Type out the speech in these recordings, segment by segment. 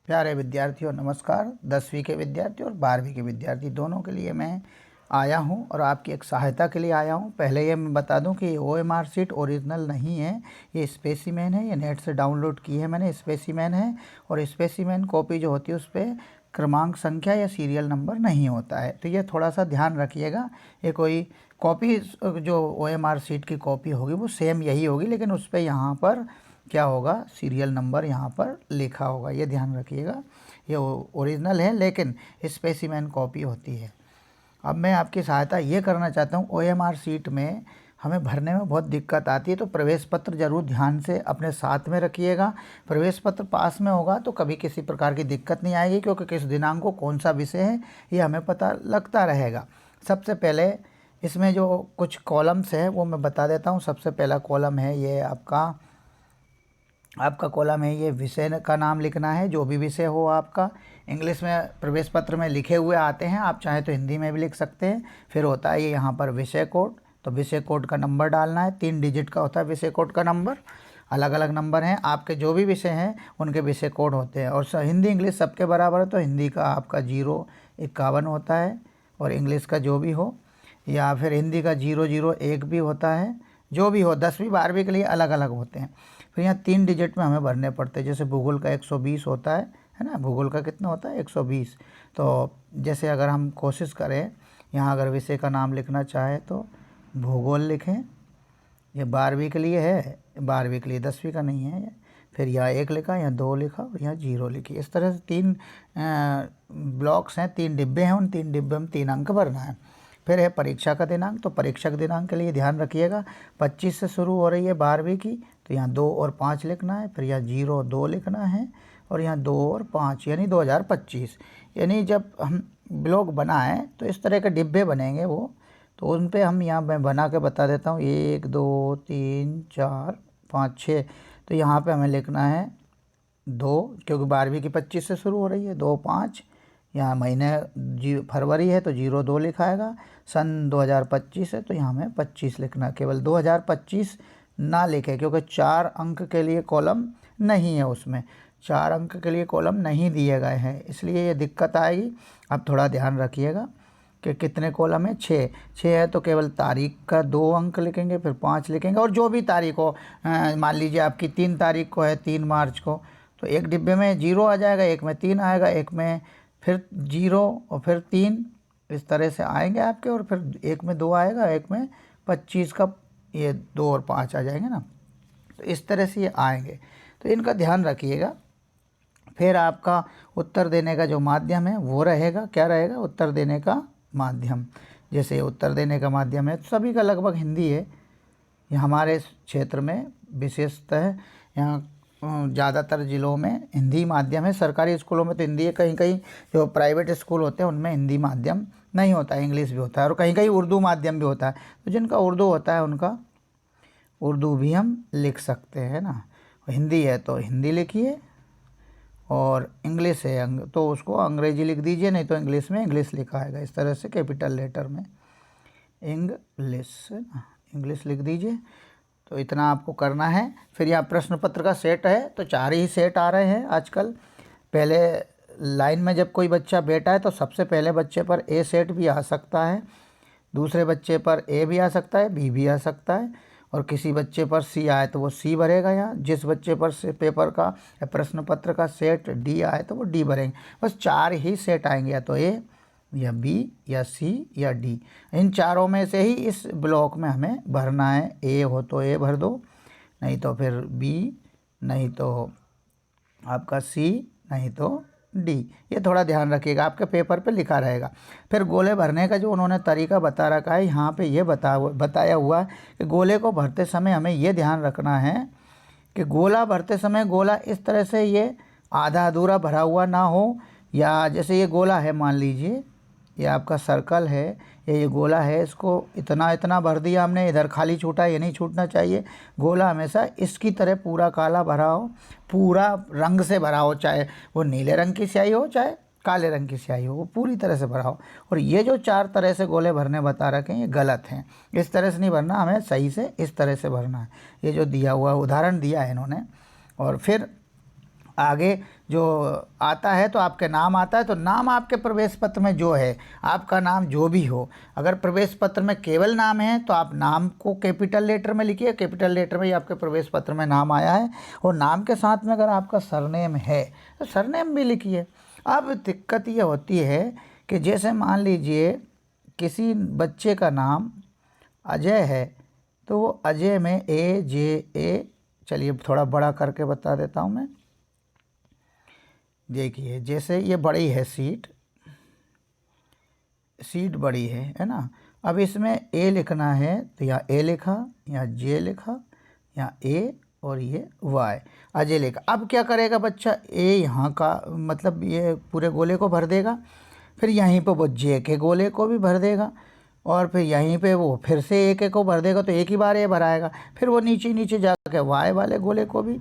प्यारे विद्यार्थियों नमस्कार। 10वीं के विद्यार्थी और 12वीं के विद्यार्थी दोनों के लिए मैं आया हूं और आपकी एक सहायता के लिए आया हूं। पहले ये मैं बता दूं कि ये OMR शीट ओरिजिनल नहीं है, ये स्पेसिमेन है। ये नेट से डाउनलोड की है मैंने, स्पेसिमेन है। और स्पेसिमेन कॉपी जो होती है उस पर क्रमांक संख्या या सीरियल नंबर नहीं होता है, तो ये थोड़ा सा ध्यान रखिएगा। ये कोई कॉपी जो OMR शीट की कॉपी होगी वो सेम यही होगी, लेकिन उस पर यहाँ पर क्या होगा, सीरियल नंबर यहाँ पर लिखा होगा, ये ध्यान रखिएगा। ये ओरिजिनल है लेकिन स्पेसिमेन कॉपी होती है। अब मैं आपकी सहायता ये करना चाहता हूँ, OMR शीट में हमें भरने में बहुत दिक्कत आती है, तो प्रवेश पत्र ज़रूर ध्यान से अपने साथ में रखिएगा। प्रवेश पत्र पास में होगा तो कभी किसी प्रकार की दिक्कत नहीं आएगी, क्योंकि किस दिनांक को कौन सा विषय है ये हमें पता लगता रहेगा। सबसे पहले इसमें जो कुछ कॉलम्स है वो मैं बता देता हूँ। सबसे पहला कॉलम है ये आपका कॉलम है, ये विषय का नाम लिखना है, जो भी विषय हो आपका। इंग्लिश में प्रवेश पत्र में लिखे हुए आते हैं, आप चाहे तो हिंदी में भी लिख सकते हैं। फिर होता है ये यहाँ पर विषय कोड, तो विषय कोड का नंबर डालना है। 3 डिजिट का होता है विषय कोड का नंबर। अलग अलग नंबर हैं आपके, जो भी विषय हैं उनके विषय कोड होते हैं। और हिंदी इंग्लिश सबके बराबर है, तो हिंदी का आपका 051 होता है, और इंग्लिश का जो भी हो, या फिर हिंदी का 001 भी होता है। जो भी हो, 10वीं 12वीं के लिए अलग अलग होते हैं। फिर यहाँ 3 डिजिट में हमें भरने पड़ते हैं। जैसे भूगोल का 120 होता है ना, भूगोल का कितना होता है 120। तो जैसे अगर हम कोशिश करें, यहाँ अगर विषय का नाम लिखना चाहे तो भूगोल लिखें। ये 12वीं के लिए है, 12वीं के लिए, 10वीं का नहीं है। फिर यहाँ 1 लिखा, यहाँ 2 लिखा और यहाँ 0 लिखी। इस तरह से 3 ब्लॉक्स हैं, 3 डिब्बे हैं, उन 3 डिब्बे में 3 अंक भरना है। फिर है परीक्षा का दिनांक, तो परीक्षा के दिनांक के लिए ध्यान रखिएगा 25 से शुरू हो रही है 12वीं की, तो यहाँ 2 और 5 लिखना है। फिर यहाँ 02 लिखना है, और यहाँ 2 और 5 यानी 2025। यानी जब हम ब्लॉक बनाएं तो इस तरह के डिब्बे बनेंगे वो, तो उन पे हम यहाँ मैं बना के बता देता हूँ। 1 2 3 4 5 6, तो यहाँ पे हमें लिखना है 2, क्योंकि 12वीं की 25 से शुरू हो रही है। 2 5, यहाँ महीने फरवरी है तो 02 लिखाएगा। सन 2025 है तो यहाँ में 25 लिखना, केवल 2025 ना लिखे, क्योंकि 4 अंक के लिए कॉलम नहीं है, उसमें 4 अंक के लिए कॉलम नहीं दिए गए हैं, इसलिए ये दिक्कत आएगी। अब थोड़ा ध्यान रखिएगा कि कितने कॉलम है, 6 है, तो केवल तारीख का 2 अंक लिखेंगे, फिर 5 लिखेंगे, और जो भी तारीख हो, मान लीजिए आपकी 3 तारीख को है, 3 मार्च को, तो एक डिब्बे में 0 आ जाएगा, एक में 3 आएगा, एक में फिर 0 और फिर 3, इस तरह से आएंगे आपके। और फिर एक में 2 आएगा, एक में 25 का, ये 2 और 5 आ जाएंगे ना, तो इस तरह से ये आएंगे, तो इनका ध्यान रखिएगा। फिर आपका उत्तर देने का जो माध्यम है वो रहेगा, क्या रहेगा, उत्तर देने का माध्यम। जैसे उत्तर देने का माध्यम है सभी का लगभग हिंदी है। ये हमारे क्षेत्र में विशेषतः यहाँ ज़्यादातर ज़िलों में हिंदी माध्यम है। सरकारी स्कूलों में तो हिंदी है, कहीं कहीं जो प्राइवेट स्कूल होते हैं उनमें हिंदी माध्यम नहीं होता है, इंग्लिश भी होता है, और कहीं कहीं उर्दू माध्यम भी होता है। तो जिनका उर्दू होता है उनका उर्दू भी हम लिख सकते हैं ना। हिंदी है तो हिंदी लिखिए, और इंग्लिश है तो उसको अंग्रेजी लिख दीजिए, नहीं तो इंग्लिश में इंग्लिश लिखा आएगा, इस तरह से कैपिटल लेटर में इंग्लिश लिख दीजिए। तो इतना आपको करना है। फिर यहाँ प्रश्न पत्र का सेट है, तो 4 ही सेट आ रहे हैं आजकल। पहले लाइन में जब कोई बच्चा बैठा है तो सबसे पहले बच्चे पर ए सेट भी आ सकता है, दूसरे बच्चे पर ए भी आ सकता है, बी भी आ सकता है, और किसी बच्चे पर सी आए तो वो सी भरेगा। यहाँ जिस बच्चे पर से पेपर का या प्रश्न पत्र का सेट डी आए तो वो डी भरेंगे। बस 4 ही सेट आएंगे, या तो ए या बी या सी या डी। इन चारों में से ही इस ब्लॉक में हमें भरना है। ए हो तो ए भर दो, नहीं तो फिर बी, नहीं तो आपका सी, नहीं तो डी। ये थोड़ा ध्यान रखिएगा, आपके पेपर पे लिखा रहेगा। फिर गोले भरने का जो उन्होंने तरीका बता रखा है, यहाँ पे ये बताया हुआ है कि गोले को भरते समय हमें ये ध्यान रखना है कि गोला भरते समय गोला इस तरह से ये आधा अधूरा भरा हुआ ना हो। या जैसे ये गोला है, मान लीजिए ये आपका सर्कल है, ये गोला है, इसको इतना इतना भर दिया हमने, इधर खाली छूटा, ये नहीं छूटना चाहिए। गोला हमेशा इसकी तरह पूरा काला भरा हो, पूरा रंग से भरा हो, चाहे वो नीले रंग की स्याही हो चाहे काले रंग की स्याही हो, वो पूरी तरह से भरा हो। और ये जो 4 तरह से गोले भरने बता रखे हैं ये गलत हैं, इस तरह से नहीं भरना, हमें सही से इस तरह से भरना है। ये जो दिया हुआ उदाहरण दिया है इन्होंने। और फिर आगे जो आता है तो आपके नाम आता है, तो नाम आपके प्रवेश पत्र में जो है, आपका नाम जो भी हो, अगर प्रवेश पत्र में केवल नाम है तो आप नाम को कैपिटल लेटर में लिखिए, कैपिटल लेटर में ही आपके प्रवेश पत्र में नाम आया है, और नाम के साथ में अगर आपका सरनेम है तो सरनेम भी लिखिए। अब दिक्कत ये होती है कि जैसे मान लीजिए किसी बच्चे का नाम अजय है, तो वो अजय में AJA, चलिए थोड़ा बड़ा करके बता देता हूँ मैं। देखिए जैसे ये बड़ी है सीट बड़ी है ना। अब इसमें A लिखना है तो यहाँ A लिखा, यहाँ J लिखा, यहाँ A, और ये Y, अजय लिखा। अब क्या करेगा बच्चा, A यहाँ का मतलब ये पूरे गोले को भर देगा, फिर यहीं पर वो J के गोले को भी भर देगा, और फिर यहीं पे वो फिर से एक एक को भर देगा, तो एक ही बार ये भराएगा। फिर वो नीचे नीचे जाके Y वाले गोले को भी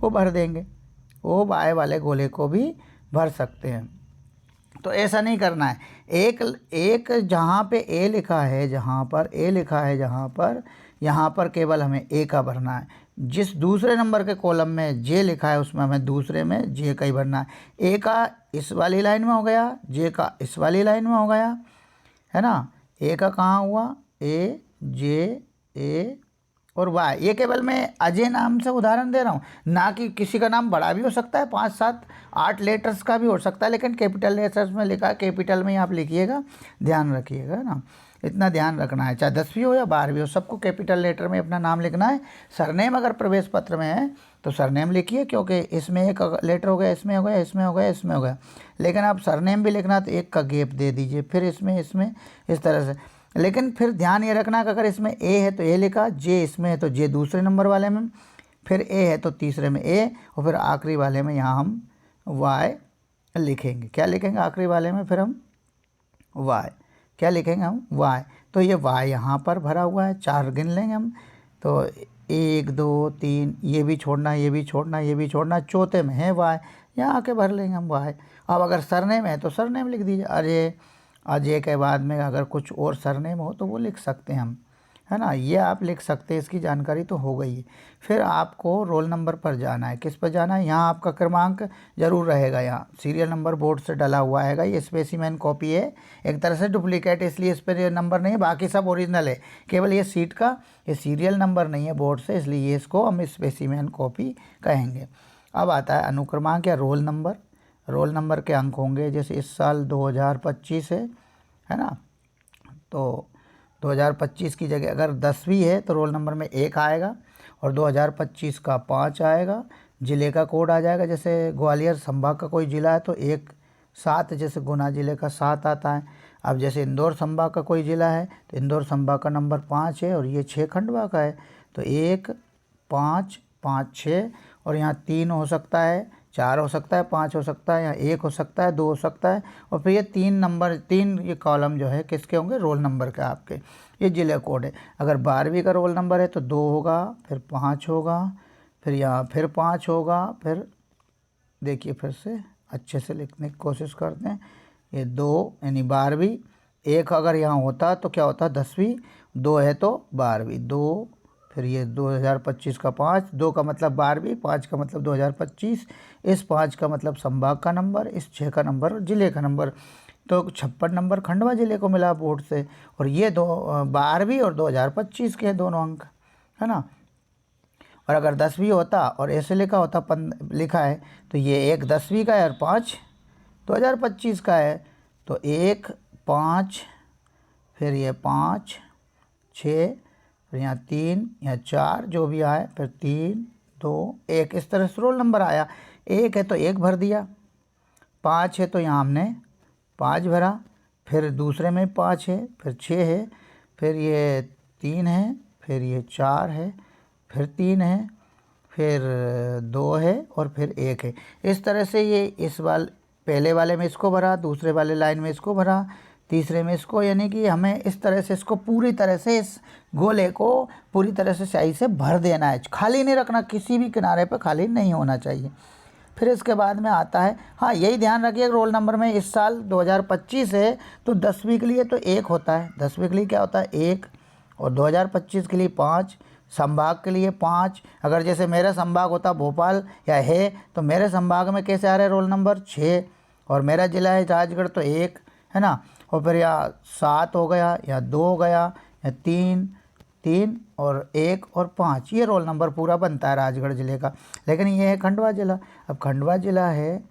वो भर देंगे, वो Y वाले गोले को भी भर सकते हैं। तो ऐसा नहीं करना है। एक जहाँ पे A लिखा है, जहाँ पर A लिखा है, यहाँ पर केवल हमें A का भरना है। जिस दूसरे नंबर के कॉलम में J लिखा है उसमें हमें दूसरे में J का ही भरना है। A का इस वाली लाइन में हो गया, J का इस वाली लाइन में हो गया, है ना। A का कहाँ हुआ, A, J, A और Y। ये केवल मैं अजय नाम से उदाहरण दे रहा हूँ, ना कि किसी का नाम बड़ा भी हो सकता है, 5, 7, 8 लेटर्स का भी हो सकता है, लेकिन कैपिटल लेटर्स में लिखा है, कैपिटल में ही आप लिखिएगा, ध्यान रखिएगा ना, इतना ध्यान रखना है। चाहे 10वीं हो या 12वीं हो, सबको कैपिटल लेटर में अपना नाम लिखना है। सरनेम अगर प्रवेश पत्र में है तो सरनेम लिखिए, क्योंकि इसमें एक लेटर हो गया, इसमें हो गया, इसमें हो गया, इसमें हो गया, लेकिन आप सरनेम भी लिखना तो एक का गैप दे दीजिए, फिर इसमें इस तरह से। लेकिन फिर ध्यान ये रखना कि अगर इसमें A है तो A लिखा, J इसमें है तो J दूसरे नंबर वाले में, फिर A है तो तीसरे में A, और फिर आखिरी वाले में यहाँ हम Y लिखेंगे। क्या लिखेंगे आखिरी वाले में, फिर हम Y, क्या लिखेंगे हम Y। तो ये Y यहाँ पर भरा हुआ है, 4 गिन लेंगे हम, तो 1, 2, 3, ये भी छोड़ना, ये भी छोड़ना, ये भी छोड़ना, चौथे में है Y, यहाँ आके भर लेंगे हम Y। अब अगर सरनेम है तो सरनेम लिख दीजिए, अजय के बाद में अगर कुछ और सरनेम हो तो वो लिख सकते हैं हम, है ना। ये आप लिख सकते हैं, इसकी जानकारी तो हो गई है। फिर आपको रोल नंबर पर जाना है। किस पर जाना है, यहाँ आपका क्रमांक जरूर रहेगा, यहाँ सीरियल नंबर बोर्ड से डला हुआ है। ये स्पेसिमेन कॉपी है, एक तरह से डुप्लीकेट, इसलिए इस पर नंबर नहीं है, बाकी सब ओरिजिनल है, केवल ये सीट का ये सीरियल नंबर नहीं है बोर्ड से, इसलिए इसको हम स्पेसिमेन कॉपी कहेंगे। अब आता है अनुक्रमांक या रोल नंबर। रोल नंबर के अंक होंगे, जैसे इस साल 2025 है ना, तो 2025 की जगह अगर 10वीं है तो रोल नंबर में 1 आएगा, और 2025 का 5 आएगा। ज़िले का कोड आ जाएगा, जैसे ग्वालियर संभाग का कोई ज़िला है तो 1, 7, जैसे गुना ज़िले का 7 आता है। अब जैसे इंदौर संभाग का कोई ज़िला है तो इंदौर संभाग का नंबर 5 है, और ये 6 खंडवा का है, तो 1, 5, 5, 6, और यहाँ 3 हो सकता है, 4 हो सकता है, 5 हो सकता है, यहाँ 1 हो सकता है, 2 हो सकता है, और फिर ये 3 ये कॉलम जो है किसके होंगे, रोल नंबर के आपके। ये जिले कोड है। अगर 12वीं का रोल नंबर है तो 2 होगा, फिर 5 होगा, फिर यहाँ फिर 5 होगा, फिर देखिए फिर से अच्छे से लिखने की कोशिश करते हैं। ये 2 यानी 12वीं, 1 अगर यहाँ होता तो क्या होता 10वीं, 2 है तो 12वीं, 2, फिर ये 2025 का 5, 2 का मतलब 12वीं, 5 का मतलब 2025, इस 5 का मतलब संभाग का नंबर, इस 6 का नंबर जिले का नंबर, तो 56 नंबर खंडवा जिले को मिला बोर्ड से। और ये 12वीं और 2025 के दोनों अंक, है ना। और अगर 10वीं होता और ऐसे लिखा होता लिखा है तो ये 1 10वीं का है और 5 2025 का है, तो 1, 5, फिर ये 5, 6, फिर यहाँ 3, यहाँ 4 जो भी आए, फिर 3, 2, 1, इस तरह से रोल नंबर आया। 1 है तो 1 भर दिया, 5 है तो यहाँ हमने 5 भरा, फिर दूसरे में 5 है, फिर 6 है, फिर ये 3 है, फिर ये 4 है, फिर 3 है, फिर 2 है, और फिर 1 है। इस तरह से ये इस पहले वाले में इसको भरा, दूसरे वाले लाइन में इसको भरा, तीसरे में इसको, यानी कि हमें इस तरह से इसको पूरी तरह से इस गोले को पूरी तरह से सही से भर देना है, खाली नहीं रखना, किसी भी किनारे पर खाली नहीं होना चाहिए। फिर इसके बाद में आता है, हाँ यही ध्यान रखिए रोल नंबर में इस साल 2025 है तो 10वीं के लिए तो 1 होता है, 10वीं के लिए क्या होता है 1, और 2025 के लिए 5, संभाग के लिए 5। अगर जैसे मेरा संभाग होता भोपाल या है, तो मेरे संभाग में कैसे आ रहा है रोल नंबर 6, और मेरा ज़िला है राजगढ़ तो 1 है ना। और फिर या 7 हो गया, या 2 हो गया, या 3 और 1 और 5, ये रोल नंबर पूरा बनता है राजगढ़ ज़िले का। लेकिन ये है खंडवा ज़िला। अब खंडवा ज़िला है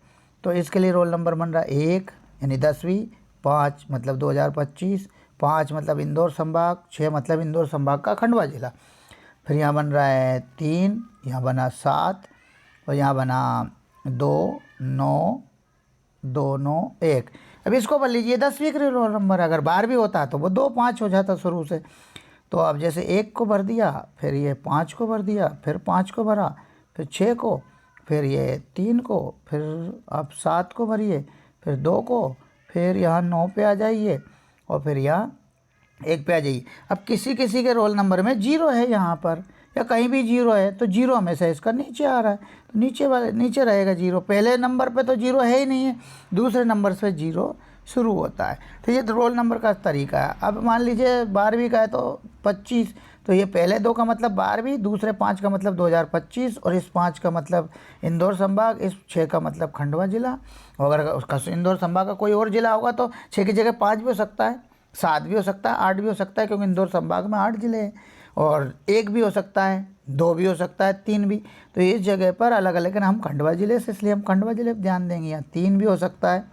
तो इसके लिए रोल नंबर बन रहा है 1 यानी 10वीं, 5 मतलब 2025, 5 मतलब इंदौर संभाग, 6 मतलब इंदौर संभाग का खंडवा ज़िला। फिर यहाँ बन रहा है 3, यहाँ बना 7 और यहाँ बना 2, 9, 2, 9, 1। अब इसको बन लीजिए 10वीं का रोल नंबर। अगर 12वीं होता तो वो 2, 5 हो जाता शुरू से। तो अब जैसे 1 को भर दिया, फिर ये 5 को भर दिया, फिर 5 को भरा, फिर 6 को, फिर ये 3 को, फिर आप 7 को भरिए, फिर 2 को, फिर यहाँ 9 पे आ जाइए और फिर यहाँ 1 पे आ जाइए। अब किसी किसी के रोल नंबर में 0 है यहाँ पर, या कहीं भी 0 है तो 0 हमेशा इसका नीचे आ रहा है, तो नीचे रहेगा 0। पहले नंबर पे तो 0 है ही नहीं है, दूसरे नंबर से 0 शुरू होता है। तो ये रोल नंबर का तरीका है। अब मान लीजिए 12वीं का है तो 25, तो ये पहले 2 का मतलब 12वीं, दूसरे 5 का मतलब 2025, और इस 5 का मतलब इंदौर संभाग, इस 6 का मतलब खंडवा ज़िला। और अगर उसका इंदौर संभाग का कोई और ज़िला होगा तो 6 की जगह 5 भी हो सकता है, 7 भी हो सकता है, 8 भी हो सकता है, क्योंकि इंदौर संभाग में 8 ज़िले हैं। और 1 भी हो सकता है, 2 भी हो सकता है, 3 भी। तो इस जगह पर अलग अलग, लेकिन हम खंडवा ज़िले से, इसलिए हम खंडवा ज़िले पर ध्यान देंगे। यहाँ 3 भी हो सकता है,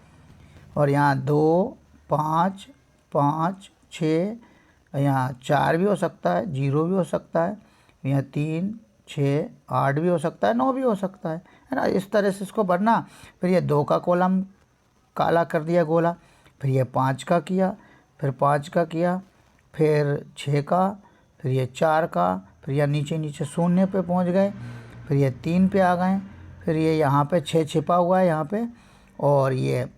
और यहाँ 2, 5, 5, 6, यहाँ 4 भी हो सकता है, 0 भी हो सकता है, यहाँ 3, 6, 8 भी हो सकता है, 9 भी हो सकता है ना। इस तरह से इसको भरना। फिर ये 2 का कॉलम काला कर दिया गोला, फिर ये 5 का किया, फिर 5 का किया, फिर 6 का, फिर ये 4 का, फिर यह नीचे नीचे शून्य पे पहुंच गए, फिर ये 3 पे आ गए, फिर ये यहाँ पे 6 छिपा हुआ है यहाँ पे, और ये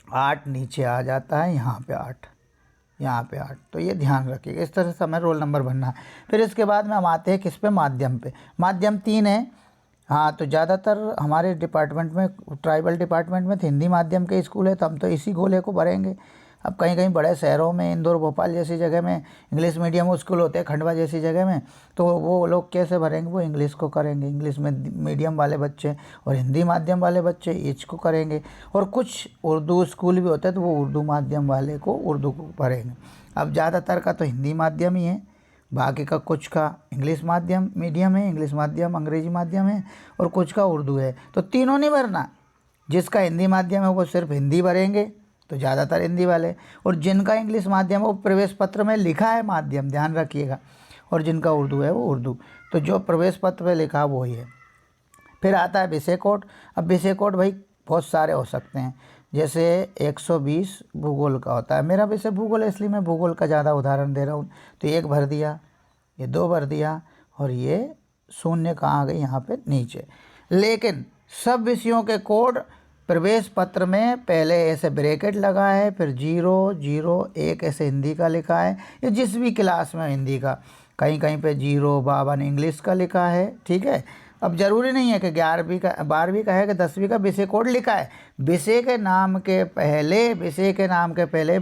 8 नीचे आ जाता है, यहाँ पे 8, यहाँ पे 8। तो ये ध्यान रखिएगा, इस तरह से हमें रोल नंबर भरना है। फिर इसके बाद में हम आते हैं किस पे, माध्यम पे। माध्यम 3 है। हाँ, तो ज़्यादातर हमारे डिपार्टमेंट में, ट्राइबल डिपार्टमेंट में तो हिंदी माध्यम के स्कूल है, तो हम तो इसी गोले को भरेंगे। अब कहीं कहीं बड़े शहरों में, इंदौर भोपाल जैसी जगह में इंग्लिश मीडियम स्कूल होते हैं, खंडवा जैसी जगह में, तो वो लोग कैसे भरेंगे, वो इंग्लिश को करेंगे, इंग्लिश में मीडियम वाले बच्चे, और हिंदी माध्यम वाले बच्चे ईच को करेंगे। और कुछ उर्दू स्कूल भी होते हैं तो वो उर्दू माध्यम वाले को उर्दू को भरेंगे। अब ज़्यादातर का तो हिंदी माध्यम ही है, बाकी का कुछ का इंग्लिश माध्यम मीडियम है, इंग्लिश माध्यम अंग्रेजी माध्यम है, और कुछ का उर्दू है। तो तीनों नहीं भरना। जिसका हिंदी माध्यम है वो सिर्फ हिंदी भरेंगे, तो ज़्यादातर हिंदी वाले, और जिनका इंग्लिश माध्यम है वो प्रवेश पत्र में लिखा है माध्यम, ध्यान रखिएगा, और जिनका उर्दू है वो उर्दू। तो जो प्रवेश पत्र में लिखा वो ही है। फिर आता है विषय कोड। अब विषय कोड भाई बहुत सारे हो सकते हैं, जैसे 120 भूगोल का होता है। मेरा विषय भूगोल है, इसलिए मैं भूगोल का ज़्यादा उदाहरण दे रहा हूँ। तो 1 भर दिया, ये 2 भर दिया, और ये शून्य कहाँ आ गई, यहाँ पे नीचे। लेकिन सब विषयों के कोड प्रवेश पत्र में पहले ऐसे ब्रैकेट लगा है, फिर 0, 0, 1 ऐसे हिंदी का लिखा है, या जिस भी क्लास में हिंदी का, कहीं कहीं पे 0, 52 इंग्लिश का लिखा है, ठीक है। अब ज़रूरी नहीं है कि 11वीं का, 12वीं का है कि 10वीं का विषय कोड लिखा है। विषय के नाम के पहले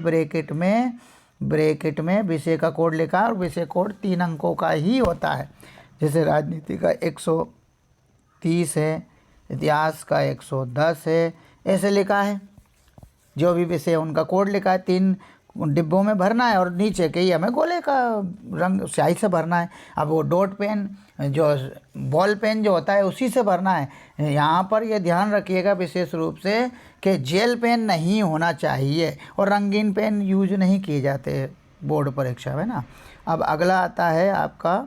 ब्रैकेट में विषय का कोड लिखा है, और विषय कोड 3 अंकों का ही होता है। जैसे राजनीति का 130 है, इतिहास का 110 है, ऐसे लिखा है। जो भी विषय उनका कोड लिखा है, 3 डिब्बों में भरना है, और नीचे के ही हमें गोले का रंग स्याही से भरना है। अब वो डॉट पेन, जो बॉल पेन जो होता है, उसी से भरना है। यहाँ पर ये ध्यान रखिएगा विशेष रूप से कि जेल पेन नहीं होना चाहिए, और रंगीन पेन यूज नहीं किए जाते बोर्ड परीक्षा में ना। अब अगला आता है आपका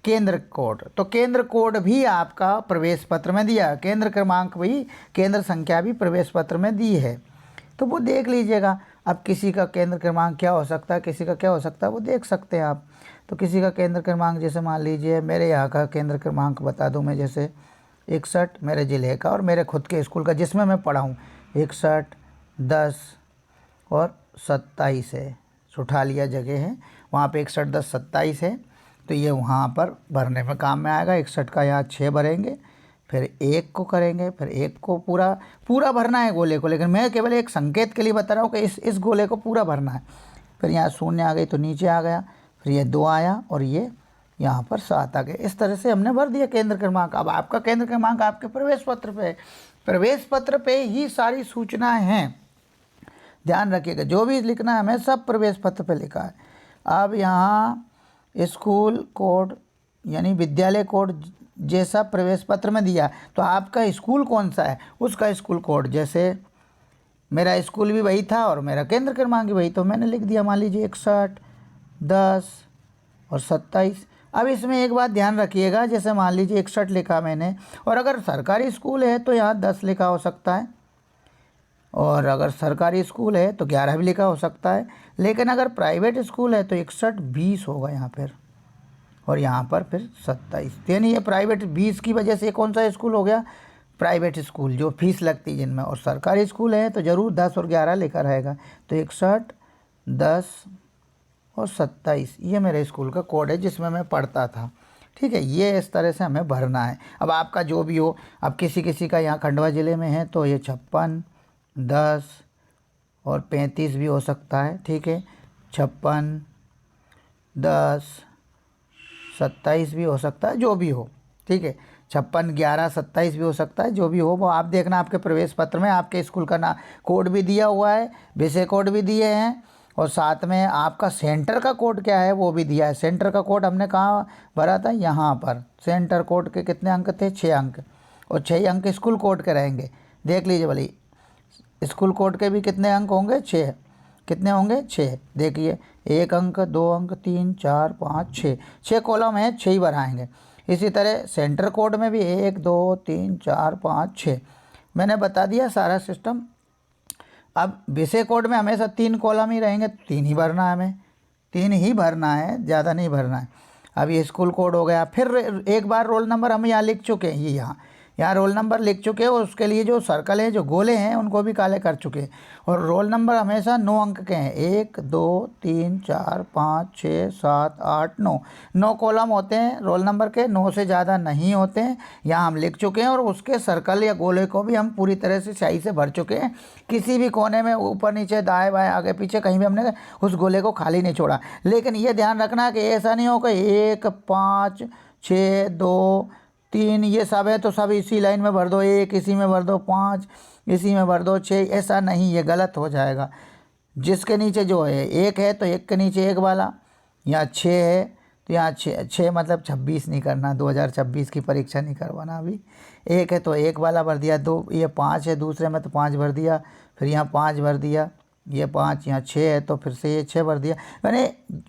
केंद्र कोड। तो केंद्र कोड भी आपका प्रवेश पत्र में दिया, केंद्र क्रमांक भी, केंद्र संख्या भी प्रवेश पत्र में दी है, तो वो देख लीजिएगा। अब किसी का केंद्र क्रमांक क्या हो सकता है, किसी का क्या हो सकता है, वो देख सकते हैं आप। तो किसी का केंद्र क्रमांक, जैसे मान लीजिए मेरे यहाँ का केंद्र क्रमांक बता दूँ मैं, जैसे 61 मेरे ज़िले का, और मेरे खुद के स्कूल का जिसमें मैं पढ़ा हूँ, 61, 10 और 27 है। सुठालिया जगह है, वहाँ पे 61, 10, 27 है। तो ये वहाँ पर भरने में काम में आएगा। 61 का यहाँ 6 भरेंगे, फिर 1 को करेंगे, फिर 1 को पूरा भरना है गोले को, लेकिन मैं केवल एक संकेत के लिए बता रहा हूँ कि इस गोले को पूरा भरना है। फिर यहाँ शून्य आ गई तो नीचे आ गया, फिर ये 2 आया, और ये यहाँ पर 7 आ गए। इस तरह से हमने भर दिया केंद्र क्रमांक। अब आपका केंद्र क्रमांक आपके प्रवेश पत्र पे है, प्रवेश पत्र पे ही सारी सूचनाएं हैं, ध्यान रखिएगा। जो भी लिखना है हमें सब प्रवेश पत्र पे लिखा है। अब यहाँ स्कूल कोड यानी विद्यालय कोड जैसा प्रवेश पत्र में दिया, तो आपका स्कूल कौन सा है उसका स्कूल कोड, जैसे मेरा स्कूल भी वही था और मेरा केंद्र क्रमांक भी वही, तो मैंने लिख दिया मान लीजिए 61, 10 और 27। अब इसमें एक बात ध्यान रखिएगा, जैसे मान लीजिए 61 लिखा मैंने, और अगर सरकारी स्कूल है तो यहाँ 10 लिखा हो सकता है, और अगर सरकारी स्कूल है तो 11 भी लिखा हो सकता है। लेकिन अगर प्राइवेट स्कूल है तो 61 20 होगा यहाँ पर, और यहाँ पर फिर 27। यानी ये प्राइवेट 20 की वजह से कौन सा स्कूल हो गया, प्राइवेट स्कूल जो फीस लगती है जिनमें, और सरकारी स्कूल है तो ज़रूर 10 और 11 लिखा रहेगा। तो 61, 10 और 27 ये मेरे स्कूल का कोड है जिसमें मैं पढ़ता था। ठीक है, ये इस तरह से हमें भरना है। अब आपका जो भी हो, अब किसी किसी का यहाँ खंडवा ज़िले में है तो ये 56, 10 और 35 भी हो सकता है। ठीक है, 56, 10, 27 भी हो सकता है, जो भी हो। ठीक है, 56, 11, 27 भी हो सकता है, जो भी हो वो आप देखना। आपके प्रवेश पत्र में आपके स्कूल का ना कोड भी दिया हुआ है, विषय कोड भी दिए हैं, और साथ में आपका सेंटर का कोड क्या है वो भी दिया है। सेंटर का कोड हमने कहाँ भरा था, यहाँ पर। सेंटर कोड के कितने अंक थे, 6 अंक, और 6 अंक स्कूल कोड के रहेंगे। देख लीजिए भले, स्कूल कोड के भी कितने अंक होंगे, 6। कितने होंगे, 6। देखिए 1 अंक, 2 अंक, 3, 4, 5, 6, 6 कॉलम है, 6 ही भराएंगे। इसी तरह सेंटर कोड में भी 1, 2, 3, 4, 5, 6 मैंने बता दिया सारा सिस्टम। अब विषय कोड में हमेशा 3 कॉलम ही रहेंगे, 3 ही भरना है हमें, 3 ही भरना है, ज़्यादा नहीं भरना है। अब ये स्कूल कोड हो गया। फिर एक बार रोल नंबर हम यहाँ लिख चुके हैं, ये यहाँ रोल नंबर लिख चुके हैं, और उसके लिए जो सर्कल है, जो गोले हैं, उनको भी काले कर चुके हैं। और रोल नंबर हमेशा 9 अंक के हैं, 1, 2, 3, 4, 5, 6, 7, 8, 9 9 कॉलम होते हैं रोल नंबर के, 9 से ज़्यादा नहीं होते हैं। यहाँ हम लिख चुके हैं, और उसके सर्कल या गोले को भी हम पूरी तरह से स्याही से भर चुके हैं। किसी भी कोने में ऊपर नीचे दाएँ बाएँ आगे पीछे कहीं भी हमने उस गोले को खाली नहीं छोड़ा। लेकिन ये ध्यान रखना कि ऐसा नहीं होगा 1, 5, 6, 2, 3 ये सब है तो सब इसी लाइन में भर दो, 1 इसी में भर दो, 5 इसी में भर दो, 6, ऐसा नहीं, ये गलत हो जाएगा। जिसके नीचे जो है 1 है तो 1 के नीचे 1 वाला, यहाँ 6 है तो यहाँ 6 मतलब 26 नहीं करना, 2026 की परीक्षा नहीं करवाना अभी। 1 है तो 1 वाला भर दिया, 2 ये 5 है दूसरे में तो 5 भर दिया, फिर यहाँ 5 भर दिया, ये 5, यहाँ 6 है तो फिर से ये 6 भर दिया। मैंने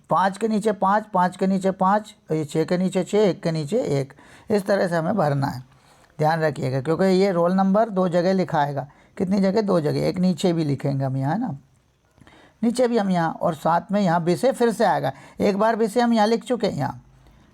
5 के नीचे 5, 5 के नीचे 5, और ये 6 के नीचे 6, 1 के नीचे 1, इस तरह से हमें भरना है। ध्यान रखिएगा, क्योंकि ये रोल नंबर 2 जगह लिखाएगा। कितनी जगह, 2 जगह, एक नीचे भी लिखेंगे हम यहाँ, है ना, नीचे भी हम यहाँ, और साथ में यहाँ विषय फिर से आएगा। एक बार विषय हम यहाँ लिख चुके हैं। यहाँ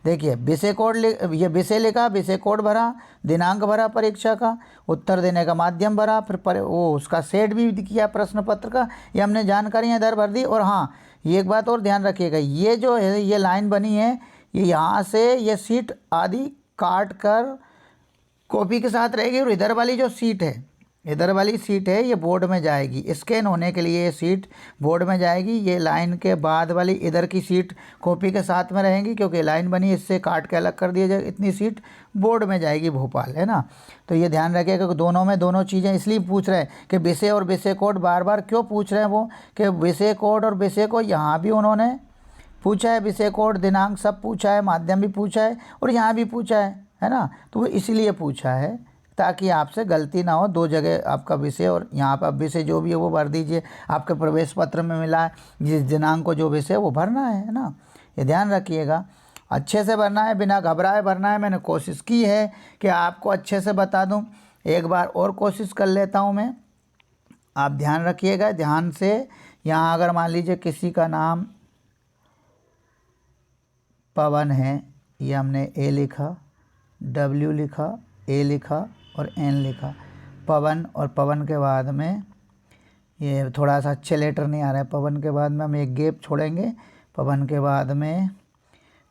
देखिए विषय कोड ये विषय लिखा, विषय कोड भरा, दिनांक भरा परीक्षा का, उत्तर देने का माध्यम भरा, फिर वो उसका सेट भी किया प्रश्न पत्र का, ये हमने जानकारियाँ इधर भर दी। और हाँ, ये एक बात और ध्यान रखिएगा, ये जो है ये लाइन बनी है, ये यहाँ से ये सीट आदि काट कर कॉपी के साथ रहेगी, और इधर वाली जो सीट है, इधर वाली सीट है, ये बोर्ड में जाएगी। स्कैन होने के लिए ये सीट बोर्ड में जाएगी। ये लाइन के बाद वाली इधर की सीट कॉपी के साथ में रहेंगी, क्योंकि लाइन बनी, इससे काट के अलग कर दिया जाए, इतनी सीट बोर्ड में जाएगी भोपाल, है ना। तो ये ध्यान रखिएगा कि दोनों में दोनों चीज़ें इसलिए पूछ रहे हैं कि विषय और विषय कोड बार बार क्यों पूछ रहे हैं वो, कि विषय कोड और विषय को यहाँ भी उन्होंने पूछा है, विषय कोड दिनांक सब पूछा है, माध्यम भी पूछा है, और यहाँ भी पूछा है ना। तो वो इसलिए पूछा है ताकि आपसे गलती ना हो। 2 जगह आपका विषय और यहाँ पर विषय जो भी है वो भर दीजिए। आपके प्रवेश पत्र में मिला है, जिस दिनांक को जो विषय वो भरना है ना। ये ध्यान रखिएगा, अच्छे से भरना है, बिना घबराए भरना है। मैंने कोशिश की है कि आपको अच्छे से बता दूं, एक बार और कोशिश कर लेता हूं मैं। आप ध्यान रखिएगा ध्यान से। यहाँ अगर मान लीजिए किसी का नाम पवन है, ये हमने ए लिखा, डब्ल्यू लिखा, ए लिखा और एन लिखा, पवन, और पवन के बाद में ये थोड़ा सा अच्छे लेटर नहीं आ रहा है, पवन के बाद में हम एक गैप छोड़ेंगे। पवन के बाद में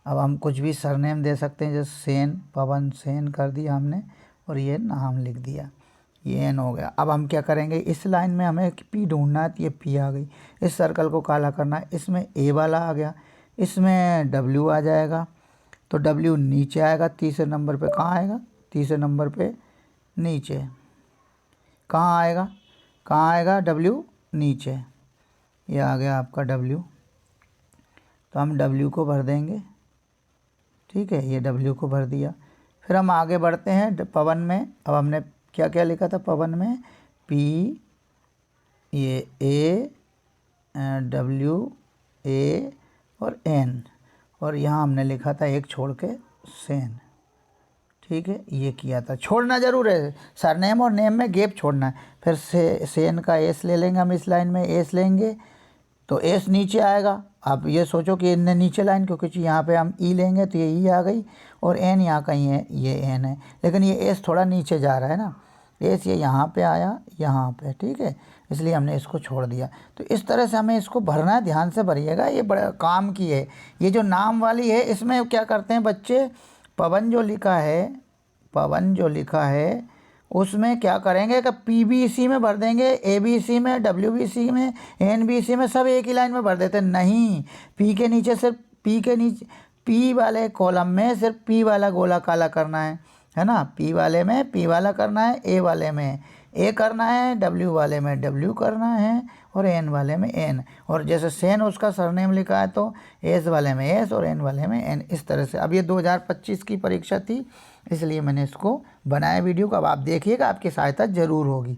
अब हम कुछ भी सरनेम दे सकते हैं, जैसे सेन, पवन सेन कर दिया हमने, और ये नाम लिख दिया, ये एन हो गया। अब हम क्या करेंगे, इस लाइन में हमें पी ढूंढना है, तो ये पी आ गई। इस सर्कल को काला करना है, इसमें ए वाला आ गया, इसमें डब्ल्यू आ जाएगा, तो W नीचे आएगा, तीसरे नंबर पे कहाँ आएगा, तीसरे नंबर पे नीचे। कहाँ आएगा, कहाँ आएगा, W नीचे। ये आ गया आपका W। तो हम W को भर देंगे, ठीक है, ये W को भर दिया। फिर हम आगे बढ़ते हैं पवन में। अब हमने क्या क्या लिखा था पवन में, P, ये A, W, A और N, और यहाँ हमने लिखा था एक छोड़ के सेन, ठीक है, ये किया था। छोड़ना ज़रूर है, सरनेम और नेम में गैप छोड़ना है। फिर सेन का एस ले लेंगे हम, इस लाइन में एस लेंगे तो एस नीचे आएगा। आप ये सोचो कि इनने नीचे लाइन, क्योंकि यहाँ पे हम ई लेंगे तो ये ई आ गई, और एन यहाँ कहीं है, ये एन है, लेकिन ये एस थोड़ा नीचे जा रहा है ना, एस ये यहाँ पे आया, यहाँ पे, ठीक है, इसलिए हमने इसको छोड़ दिया। तो इस तरह से हमें इसको भरना है, ध्यान से भरिएगा, ये बड़ा काम की है। ये जो नाम वाली है इसमें क्या करते हैं बच्चे, पवन जो लिखा है, पवन जो लिखा है उसमें क्या करेंगे कि PBC में भर देंगे, ABC में, WBC में, NBC में, सब एक ही लाइन में भर देते हैं। नहीं, P के नीचे सिर्फ P के नीचे, P वाले कॉलम में सिर्फ P वाला गोला काला करना है ना, P वाले में P वाला करना है, A वाले में A करना है, W वाले में W करना है, और N वाले में N। और जैसे सेन उसका सरनेम लिखा है तो S वाले में S और N वाले में N, इस तरह से। अब ये 2025 की परीक्षा थी, इसलिए मैंने इसको बनाया वीडियो को। अब आप देखिएगा, आपकी सहायता ज़रूर होगी।